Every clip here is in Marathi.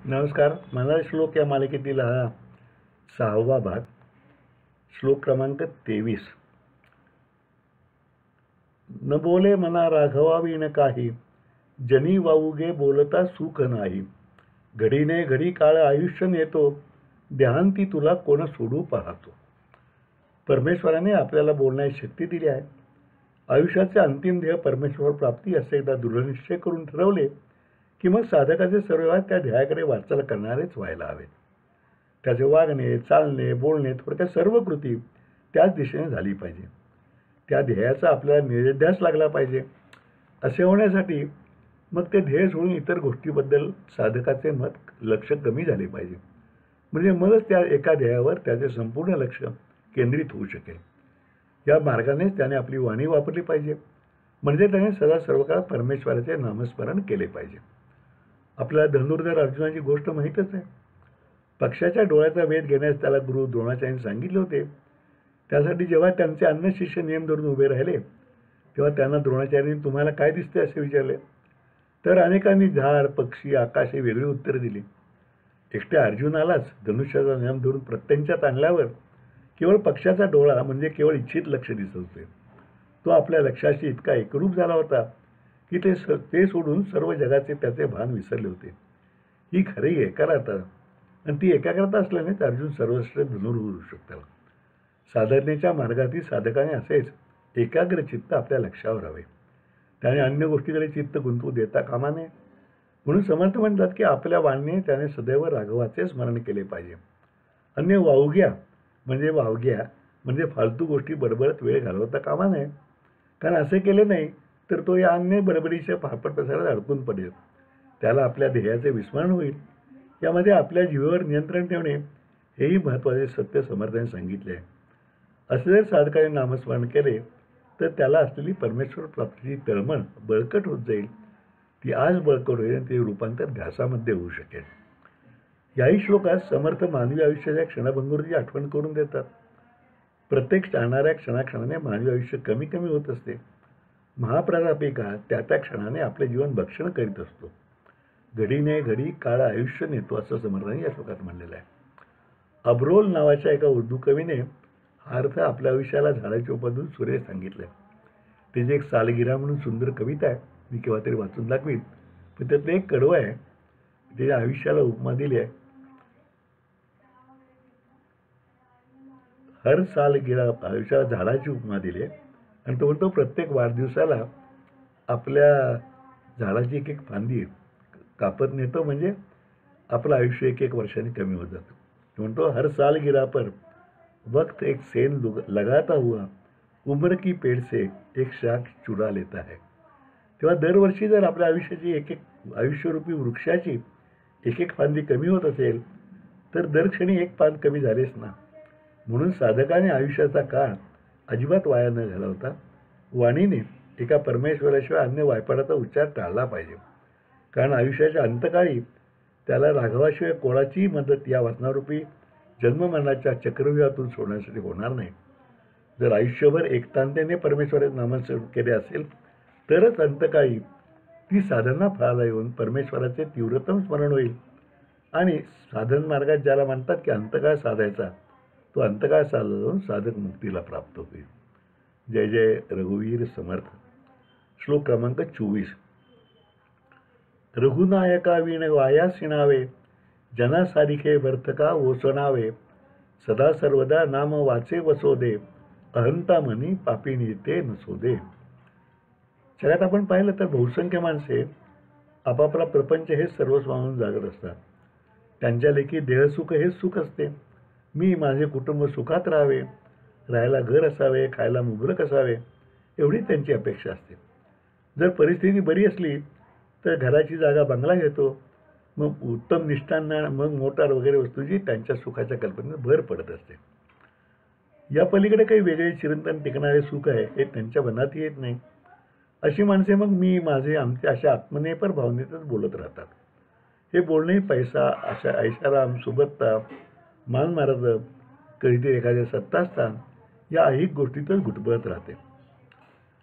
नमस्कार. मनाल श्लोक या मालिकेतील हा 6वा भाग. श्लोक क्रमांक 23. न बोले मना राघवावीण काही, जनी वाऊगे बोलता सुख नाही. घडीने घडी काळ आयुष्य नेतो, देहांती तुला कोण सोडू पाहतो. परमेश्वराने आपल्याला बोलण्याची शक्ती दिली आहे. आयुष्याचे अंतिम ध्येय परमेश्वर प्राप्ती असे एकदा दृढनिश्चय करून ठरवले की मग साधकाचे सर्व व्यवहार त्या ध्येयाकडे वाटचाल करणारेच व्हायला हवेत. त्याचे वागणे, चालणे, बोलणे, थोडक्यात सर्व कृती त्याच दिशेने झाली पाहिजे. त्या ध्येयाचा आपल्याला निर्ध्यास लागला पाहिजे. असे होण्यासाठी मग ते ध्येय सोडून इतर गोष्टीबद्दल साधकाचे लक्ष कमी झाले पाहिजे. म्हणजे मगच त्या एका ध्येयावर त्याचे संपूर्ण लक्ष केंद्रित होऊ शकेल. या मार्गानेच त्याने आपली वाणी वापरली पाहिजे. म्हणजे त्याने सदा सर्व काळ परमेश्वराचे नामस्मरण केले पाहिजे. आपल्याला धनुर्धर अर्जुनाची गोष्ट माहीतच आहे. पक्षाच्या डोळ्याचा वेध घेण्यास त्याला गुरु द्रोणाचार्यांनी सांगितले होते. त्यासाठी जेव्हा त्यांचे अन्य शिष्य नियम धरून उभे राहिले तेव्हा त्यांना द्रोणाचार्यांनी तुम्हाला काय दिसते असे विचारले. तर अनेकांनी झाड, पक्षी, आकाश हे वेगळी उत्तरे दिली. एकट्या अर्जुनालाच धनुष्याचा नियम धरून प्रत्यंच्यात आणल्यावर केवळ पक्षाचा डोळा म्हणजे केवळ इच्छित लक्ष दिसत होते. तो आपल्या लक्षाशी इतका एकरूप झाला होता की ते सोडून सर्व जगाचे त्याचे भान विसरले होते. ही खरी एकाग्रता, आणि ती एकाग्रता असल्यानेच अर्जुन सर्वश्रेष्ठ धनुर्धर होऊ शकतात. साधनेच्या मार्गातील साधकाने असेच एकाग्र चित्त आपल्या लक्षावर हवे. त्याने अन्य गोष्टीकडे चित्त गुंतवू देता कामा नये. म्हणून समर्थ म्हणतात की आपल्या वाणीने त्याने सदैव राघवाचे स्मरण केले पाहिजे. अन्य वावग्या म्हणजे फालतू गोष्टी बडबडत वेळ घालवता कामा नये. कारण असे केले नाही तर तो या अन्य बडबडीच्या फारपट प्रसारात अडकून पडेल. त्याला आपल्या ध्येयाचे विस्मरण होईल. यामध्ये आपल्या जीवावर नियंत्रण ठेवणे हेही महत्त्वाचे सत्य समर्थाने सांगितले आहे. असे जर साधकाने नामस्मरण केले तर त्याला असलेली परमेश्वर प्राप्तीची तळमळ बळकट होत जाईल. ती आज बळकट होईल आणि ते रूपांतर ध्यासामध्ये होऊ शकेल. याही श्लोकात समर्थ मानवी आयुष्याच्या क्षणभंगुरची आठवण करून देतात. प्रत्येक चालणाऱ्या क्षणाक्षणाने मानवी आयुष्य कमी कमी होत असते. महाप्रतापिका त्या क्षणाने आपले जीवन भक्षण करीत असतो. घडीने घडी काळ आयुष्य नेतो असं समर्थाने या श्लोकात म्हणलेलं आहे. अब्रोल नावाच्या एका उर्दू कवीने हा अर्थ आपल्या आयुष्याला झाडाच्या उपमधून सुरेख सांगितलं आहे. त्याची एक सालगिरा म्हणून सुंदर कविता आहे. मी केव्हा तरी वाचून दाखवीन. पण त्यातलं एक कडवं आहे. त्याच्या आयुष्याला उपमा दिली आहे. हर सालगिरा आयुष्याला झाडाची उपमा दिली आहे. आणि तो म्हणतो प्रत्येक वाढदिवसाला आपल्या झाडाची एक एक फांदी कापत नेतो म्हणजे आपलं आयुष्य एक एक वर्षांनी कमी होत जातं. तो म्हणतो हर सालगिरा पर वक्त एक सेन लगाता हुआ उम्र की पेड़ से एक शाख चुरा लेता है. तेव्हा दरवर्षी जर आपल्या आयुष्याची एक एक आयुष्यरूपी वृक्षाची एक एक फांदी कमी होत असेल तर दरक्षणी एक पान कमी झालेच ना. म्हणून साधकाने आयुष्याचा काळ अजिबात वाया न घालवता वाणीने एका परमेश्वराशिवाय अन्य वायपडाचा उच्चार टाळला पाहिजे. कारण आयुष्याच्या अंतकाळी त्याला राघवाशिवाय कोणाचीही मदत या वासनारूपी जन्ममरणाच्या चक्रव्यूहातून सोडण्यासाठी होणार नाही. जर आयुष्यभर एकतांत्याने परमेश्वराचे नामस्मरण केले असेल तरच अंतकाळी ती साधना फळाला येऊन परमेश्वराचे तीव्रतम स्मरण होईल. आणि साधन मार्गात ज्याला म्हणतात की अंतकाळ साधायचा, तो अंतकाळ साधला जाऊन साधक मुक्तीला प्राप्त होईल. जय जय रघुवीर समर्थ. श्लोक क्रमांक 24. रघुनायका वीण वायासी नावे, जनासारिखे व्यर्थका ओसणावे. सदा सर्वदा नाम वाचे वसोदे, अहंता मनी पापिनी ते नसोदे. जगात आपण पाहिलं तर बहुसंख्य माणसे आपापला प्रपंच हे सर्वस्व मानून जागत असतात. त्यांच्या लेखी देहसुख हेच सुख असते. मी माझे कुटुंब सुखात राहावे, राहायला घर असावे, खायला मुबलक असावे एवढी त्यांची अपेक्षा असते. जर परिस्थिती बरी असली तर घराची जागा बंगला घेतो, मग उत्तम निष्ठांना, मग मोटार वगैरे वस्तूंची त्यांच्या सुखाच्या कल्पनेत भर पडत असते. या पलीकडे काही वेगळे चिरंतन टिकणारे सुख आहे हे त्यांच्या मनात येत नाही. अशी माणसे मग मी माझे आमचे अशा आत्मनेपर भावनेतच बोलत राहतात. हे बोलणे पैसा, अशा ऐशाराम, सुबत्ता, मानमार्ग, कधीतरी एखाद्या सत्तास्थान या अनेक गोष्टीतच घुटबळत राहते.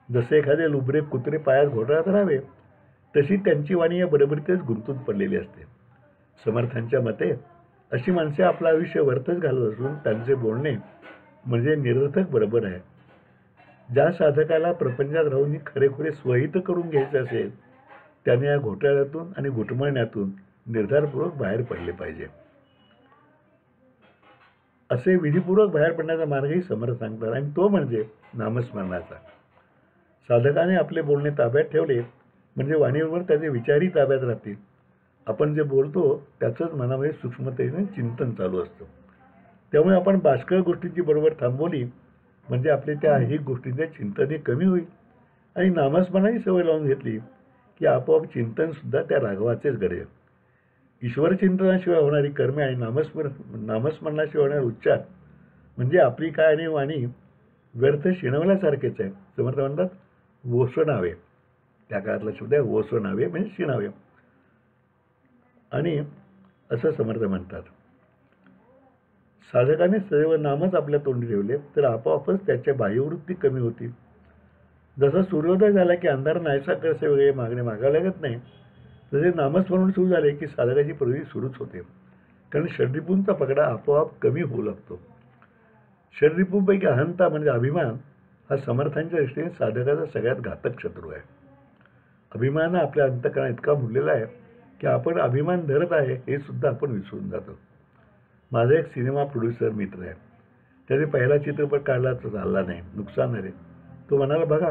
जसे एखादे लुबरे कुत्रे पायात घोटाळत राहावे तशी त्यांची वाणी या बडबडीतच गुंतून पडलेली असते. समर्थांच्या मते अशी माणसे आपलं आयुष्य व्यर्थच घालत असून त्यांचे बोलणे म्हणजे निरर्थक बरोबर आहे. ज्या साधकाला प्रपंचात राहून खरेखुरे स्वहित करून घ्यायचे असेल त्याने या घोटाळ्यातून आणि घुटमळण्यातून निर्धारपूर्वक बाहेर पडले पाहिजे. असे विधीपूर्वक बाहेर पडण्याचा मार्गही समर्थ सांगतात आणि तो म्हणजे नामस्मरणाचा. साधकाने आपले बोलणे ताब्यात ठेवले म्हणजे वाणीबरोबर त्याचे विचारही ताब्यात राहतील. आपण जे बोलतो त्याचंच मनामध्ये सूक्ष्मतेने चिंतन चालू असतं. त्यामुळे आपण बाष्कळ गोष्टींची बरोबर थांबवली म्हणजे आपले त्या ऐहिक गोष्टींचे चिंतनही कमी होईल आणि नामस्मरणाची सवय लावून घेतली की आपोआप चिंतनसुद्धा त्या राघवाचेच घडेल. ईश्वरचिंतनाशिवाय होणारी कर्मे आणि नामस्मरणाशिवाय होणारे उच्चार म्हणजे आपली काय आणि वाणी व्यर्थ शिणवल्यासारखेच आहे. समर्थ म्हणतात वोसणावे, त्या काळातला शब्द आहे वोसणावे म्हणजे शिणावे. आणि असं समर्थ म्हणतात साधकाने सर्व नामच आपल्या तोंडी ठेवले तर आपोआपच त्याच्या बाह्यवृत्ती कमी होतील. जसा सूर्योदय झाला की अंधार नाहीसा कसे वेगळे मागणे मागावे लागत नाही तसे नामस्मरण सुरू झाले की साधकाची प्रगती सुरूच होते. कारण षड्रिपूंचा पगडा आपोआप कमी होऊ लागतो. षड्रिपूंपैकी अहंता म्हणजे अभिमान हा समर्थांच्या दृष्टीने साधकाचा सगळ्यात घातक शत्रू आहे. अभिमान आपल्या अंतःकरणात इतका मुरलेला आहे की आपण अभिमान धरत आहे हे सुद्धा आपण विसरून जातो. माझा एक सिनेमा प्रोड्युसर मित्र आहे. त्याने पहिला चित्रपट काढला तर चालला नाही, नुकसान झाले. तो म्हणाला बघा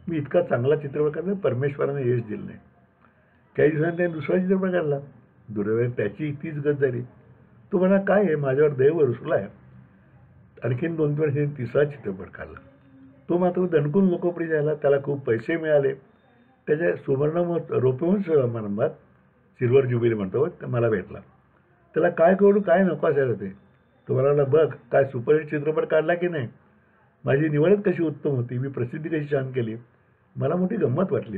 मी इतका चांगला चित्रपट काढला परमेश्वराने यश दिलं नाही. काही दिवसांनी त्याने दुसरा चित्रपट काढला, दुर्दैवाने त्याची तीच गत झाली. तो म्हणा काय आहे माझ्यावर दैव रुसला आहे. आणखीन 2-3 वर्षांनी तिसरा चित्रपट काढला. तो मात्र दणकून लोकप्रिय झाला, त्याला खूप पैसे मिळाले. त्याच्या रौप्यमहोत्सव समारंभात सिल्वर ज्युबिली म्हणतो मला भेटला. त्याला काय करू काय नको असायला ते. तो म्हणाला बघ काय सुपरहिट चित्रपट काढला की नाही, माझी निवडच कशी उत्तम होती, मी प्रसिद्धी कशी छान केली, मला मोठी गंमत वाटली.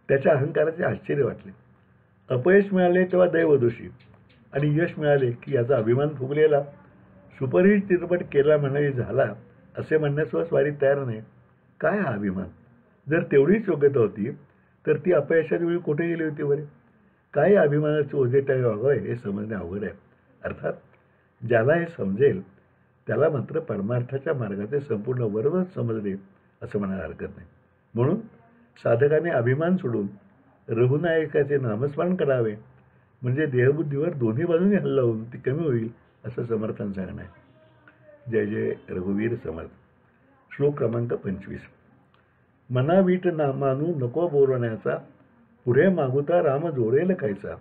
त्याच्या अहंकाराचे आश्चर्य वाटले. अपयश मिळाले तेव्हा दैवदोषी आणि यश मिळाले की याचा अभिमान फुगलेला. सुपरहिट चित्रपट केला म्हणावी झाला असे म्हणण्यासह स्वारी तयार नाही. काय हा अभिमान? जर तेवढीच योग्यता होती तर ती अपयशाच्या वेळी कुठे गेली होती बरे? काय अभिमानाचे ओझे त्या वागावे हे समजणे अवघड आहे. अर्थात ज्याला हे समजेल त्याला मात्र परमार्थाच्या मार्गाचे संपूर्ण वर्णच समजले असं म्हणायला हरकत नाही. म्हणून साधकाने अभिमान सोडून रघुनायकाचे नामस्मरण करावे म्हणजे देहबुद्धीवर दोन्ही बाजूंनी हल्ला होऊन ती कमी होईल असं समर्थांचं सांगणं आहे. जय जय रघुवीर समर्थ. श्लोक क्रमांक 25. मना वीट ना मानू नको बोलण्याचा पुढे मागुता राम जोडेल खायचा.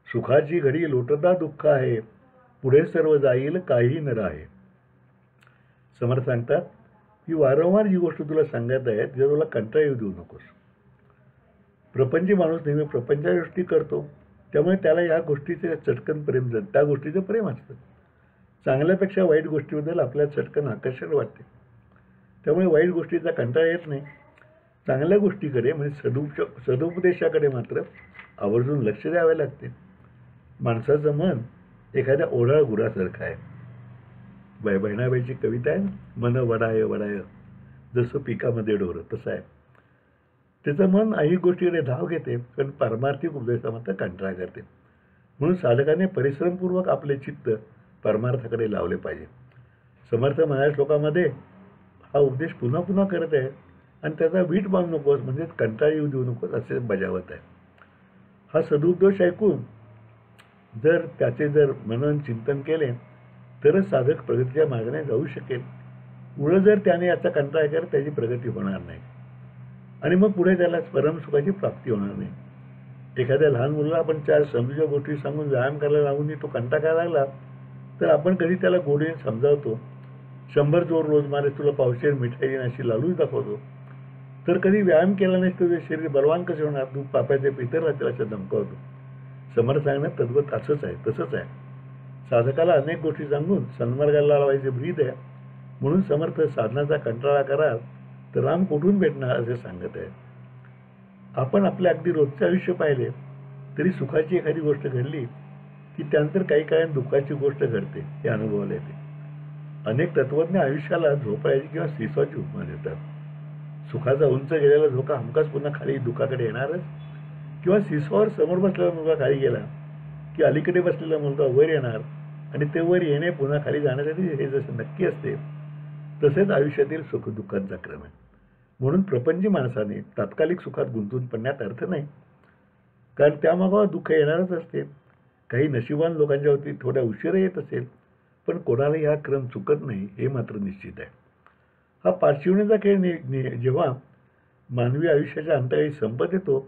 सुखाची घडी लोटता दुःख आहे पुढे सर्व जाईल काही न राहे. समर्थ सांगतात की वारंवार जी गोष्ट तुला सांगत आहे तिला तुला कंटाळा येऊ देऊ नकोस. प्रपंची माणूस नेहमी प्रपंचा गोष्टी करतो त्यामुळे त्याला या गोष्टीचे चटकन प्रेम त्या गोष्टीचं प्रेम असतं. चांगल्यापेक्षा वाईट गोष्टीबद्दल आपल्याला चटकन आकर्षण वाटते. त्यामुळे वाईट गोष्टीचा कंटाळा येत नाही. चांगल्या गोष्टीकडे म्हणजे सदुपदेशाकडे मात्र आवर्जून लक्ष द्यावे लागते. माणसाचं मन एखाद्या ओढाळ गुरासारखं आहे. बहिणाबाईची कविता आहे, मन वडाय वडाय जसं पिकामध्ये डोरं तसं आहे. त्याचं मन ऐहिक गोष्टीकडे धाव घेते पण पारमार्थिक उपदेशा मात्र कंटाळा करते. म्हणून साधकाने परिश्रमपूर्वक आपले चित्त परमार्थाकडे लावले पाहिजे. समर्थ महाराज श्लोकामध्ये हा उपदेश पुन्हा पुन्हा करत आहे आणि त्याचा वीट बांधू नकोस म्हणजे कंटाळा येऊ देऊ नकोस असे बजावत आहे. हा सदुपदेश ऐकून जर मनन चिंतन केले तरच साधक प्रगतीच्या मार्गाने जाऊ शकेल. पुढे जर त्याने याचा कंटाळा केला त्याची प्रगती होणार नाही आणि मग पुढे त्याला परमसुखाची प्राप्ती होणार नाही. एखाद्या लहान मुलाला आपण 4 समजूच्या गोष्टी सांगून व्यायाम करायला लागून तो कंटाळा करायला लागला तर आपण कधी त्याला गोडीने समजावतो, 100 चोर रोज मारे तुला पावशेर मिठाई देईन अशी लालूच दाखवतो. तर कधी व्यायाम केला नाही तुझे शरीर बलवान कसे होणार, तू पापाचे पितरला त्याला धमकावतो. समर्थ सांगण्यात तद्वत असंच आहे, तसंच आहे. साधकाला अनेक गोष्टी सांगून सन्मार्गाला लावायचे ब्रीद आहे. म्हणून समर्थ साधनाचा कंटाळा कराल तर राम कुठून भेटणार असे सांगत आहे. आपण आपल्या अगदी रोजचे आयुष्य पाहिले तरी सुखाची एखादी गोष्ट घडली की त्यानंतर काही काळाने दुःखाची गोष्ट घडते हे अनुभवाला येते. अनेक तत्वज्ञ आयुष्याला झोपायची किंवा सिसवाची उपमा देतात. सुखाचा उंच गेलेला झोका हमखास पुन्हा खाली दुःखाकडे येणारच किंवा सिसवावर समोर बसलेला मुलगा खाली गेला की अलीकडे बसलेला मुलगा वर येणार आणि ते वर येणे पुन्हा खाली जाण्यासाठी हे जसं नक्की असते तसेच आयुष्यातील सुखदुःखांचा क्रम आहे. म्हणून प्रपंची माणसाने तात्कालिक सुखात गुंतून पडण्यात अर्थ नाही, कारण त्यामागं दुःख येणारच असते. काही नशिबान लोकांच्या बाबतीत थोड्या उशिरा येत असेल, पण कोणालाही हा क्रम चुकत नाही हे मात्र निश्चित आहे. हा पाठशिवणीचा खेळ जेव्हा मानवी आयुष्याच्या अंतकाळी संपत येतो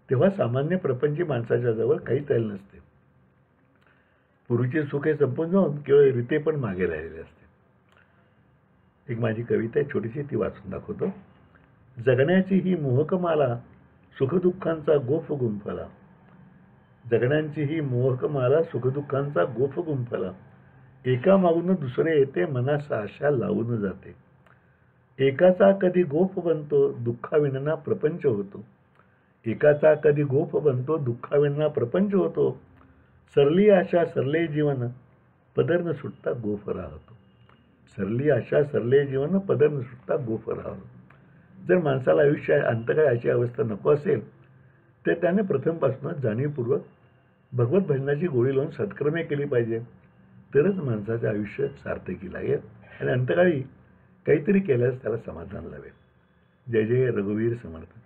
तेव्हा सामान्य प्रपंची माणसाच्या जवळ काहीच राहिलं नसते. पूर्वीचे सुख हे संपून जाऊन केवळ रीते पण मागे राहिलेले असते. एक माझी कविता आहे छोटीशी, ती वाचून दाखवतो. जगण्याची ही मोहकमाला सुखदुःखांचा गोफ गुंफला. जगण्याची ही मोहकमाला सुखदुःखांचा गोफ गुंफला. एका मागून दुसरे येते मनास आशा लावून जाते. एकाचा कधी गोफ बनतो दुःखाविना प्रपंच होतो. एकाचा कधी गोफ बनतो दुःखाविना प्रपंच होतो. सरली आशा सरले जीवन पदर न सुटता गोफ राहतो. सरली आशा सरले जीवन पदर न सुटता गोफ राहतो. जर माणसाला आयुष्य अंतकाळी अशी अवस्था नको असेल तर त्याने प्रथमपासूनच जाणीवपूर्वक भगवत भजनाची गोळी लावून सत्कर्मे केली पाहिजे. तरच माणसाचे आयुष्य सार्थकी लागेल आणि अंतकाळी काहीतरी केल्यास त्याला समाधान लावेल. जय जय रघुवीर समर्थ.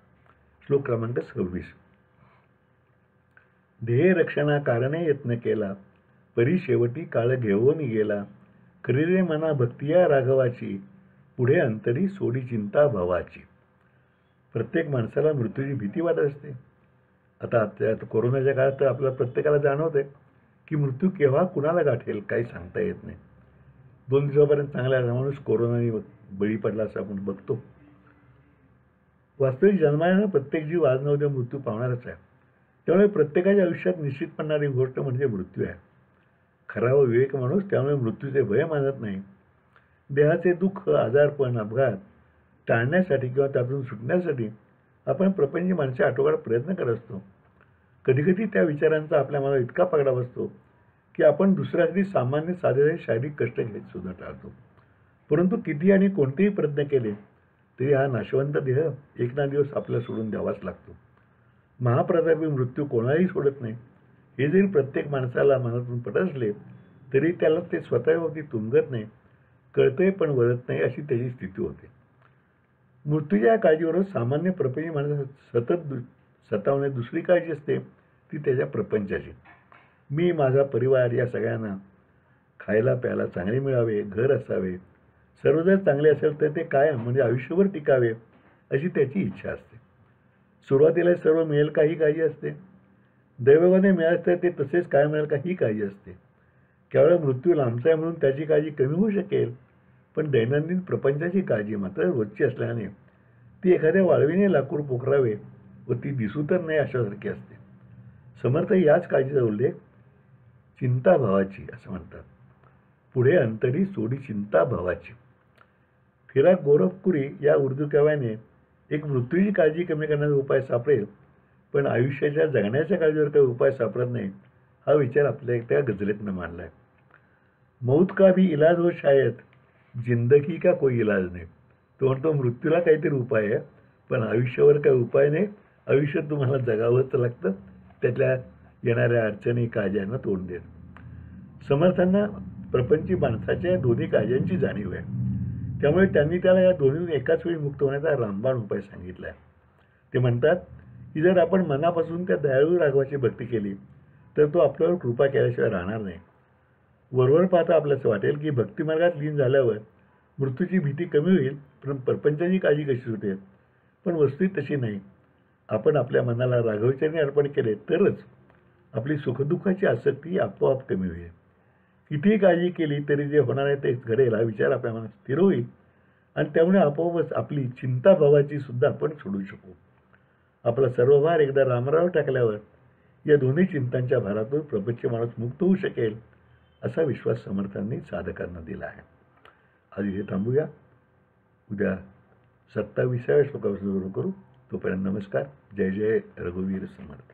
श्लोक क्रमांक 26. ध्येय रक्षणा कारणे यत्न केला. परी शेवटी काळ घेऊन गेला. करी रे मना भक्तिया राघवाची. पुढे अंतरी सोडी चिंता भवाची. प्रत्येक माणसाला मृत्यूची भीती वाटत असते. आता कोरोनाच्या काळात तर आपल्याला प्रत्येकाला जाणवत आहे की मृत्यू केव्हा कुणाला गाठेल काही सांगता येत नाही. 2 दिवसापर्यंत चांगला माणूस कोरोनाने बळी पडला असं आपण बघतो. वास्तविक जन्माने प्रत्येक जीव आज न उद्या मृत्यू पावणारच आहे. त्यामुळे प्रत्येकाच्या आयुष्यात निश्चित पडणारी गोष्ट म्हणजे मृत्यू आहे. खरा व विवेक माणूस त्यामुळे मृत्यूचे भय मानत नाही. देहाचे दुःख, आजारपण, अपघात टाळण्यासाठी किंवा त्यातून सुटण्यासाठी आपण प्रपंच माणसे आठोकाठ प्रयत्न करत असतो. कधीकधी त्या विचारांचा आपल्या मनात इतका पगडा बसतो की आपण दुसऱ्यासाठी सामान्य साधे शारीरिक कष्ट घेत सुद्धा टाळतो. परंतु किती आणि कोणतेही प्रयत्न केले तरी हा नाशवंत देह एक ना दिवस आपल्याला सोडून द्यावाच लागतो. महाप्रतापी मृत्यू कोणालाही सोडत नाही हे जरी प्रत्येक माणसाला मनातून पटत असले तरी त्याला ते स्वतःवरती तुंगत नाही, कळतंय पण वळत नाही अशी त्याची स्थिती होते. मृत्यूच्या काळजीवर सामान्य प्रपंच माणसाला सतत सतावणे दुसरी काळजी असते, ती त्याच्या प्रपंचाची. मी, माझा परिवार या सगळ्यांना खायला प्यायला चांगले मिळावे, घर असावे, सर्व जर चांगले असेल तर ते कायम म्हणजे आयुष्यभर टिकावे अशी त्याची इच्छा असते. सुरुवातीला सर्व मिळेल का ही काळजी असते. दैवाने मिळालं तर ते तसेच काय मिळेल का ही काळजी असते. केवळ मृत्यू लांबचा आहे म्हणून त्याची काळजी कमी होऊ शकेल, पण दैनंदिन प्रपंचाची काळजी मात्र रोजची असल्याने ती एखाद्या वाळवीने लाकूड पोखरावे व ती दिसू तर नाही अशासारखी असते. समर्थ याच काळजीचा उल्लेख चिंताभावाची असं म्हणतात. पुढे अंतरी सोडी चिंता भावाची. फिराक गोरखपुरी या उर्दू कव्याने एक मृत्यूची काळजी कमी करण्याचा उपाय सापडेल, पण आयुष्याच्या जगण्याच्या काळजीवर काही उपाय सापडत नाही हा विचार आपल्या त्या गझलेतनं मांडलाय. मौत का भी इलाज हो शायद, जिंदगी का कोई इलाज नाही. तो म्हणतो मृत्यूला काहीतरी उपाय आहे, पण आयुष्यावर काही उपाय नाही. आयुष्य तुम्हाला जगावंच लागतं, त्यातल्या येणाऱ्या अडचणी काळज्यांना तोंड देत. समर्थांना प्रपंची माणसाच्या दोन्ही काळज्यांची जाणीव आहे. त्यामुळे त्यांनी त्याला या दोन्हीतून एकाच वेळी मुक्त होण्याचा रामबाण उपाय सांगितला आहे. ते म्हणतात की जर आपण मनापासून त्या दयाळू राघवाची भक्ती केली तर तो आपल्यावर कृपा केल्याशिवाय राहणार नाही. वरवर पाहता आपल्याला वाटेल की भक्तिमार्गात लीन झाल्यावर मृत्यूची भीती कमी होईल, पण प्रपंचाची काळजी कशी सुटेल. पण वस्तुस्थिती तशी नाही. आपण आपल्या मनाला राघवचरणी अर्पण केले तरच आपली सुखदुःखाची आसक्ती आपोआप कमी होईल. कितीही काळजी केली तरी जे होणार आहे तेच घडेल हा विचार आपल्या मनात स्थिर होईल आणि त्यामुळे आपोआपच आपली चिंताभावाची सुद्धा आपण सोडू शकू. आपला सर्व भार एकदा रामराव टाकल्यावर या दोन्ही चिंतांच्या भारातून प्रपंच माणूस मुक्त होऊ शकेल असा विश्वास समर्थांनी साधकांना दिला आहे. आज इथे थांबूया. उद्या 27व्या श्लोकापासून सुरू करू. तोपर्यंत नमस्कार. जय जय रघुवीर समर्थ.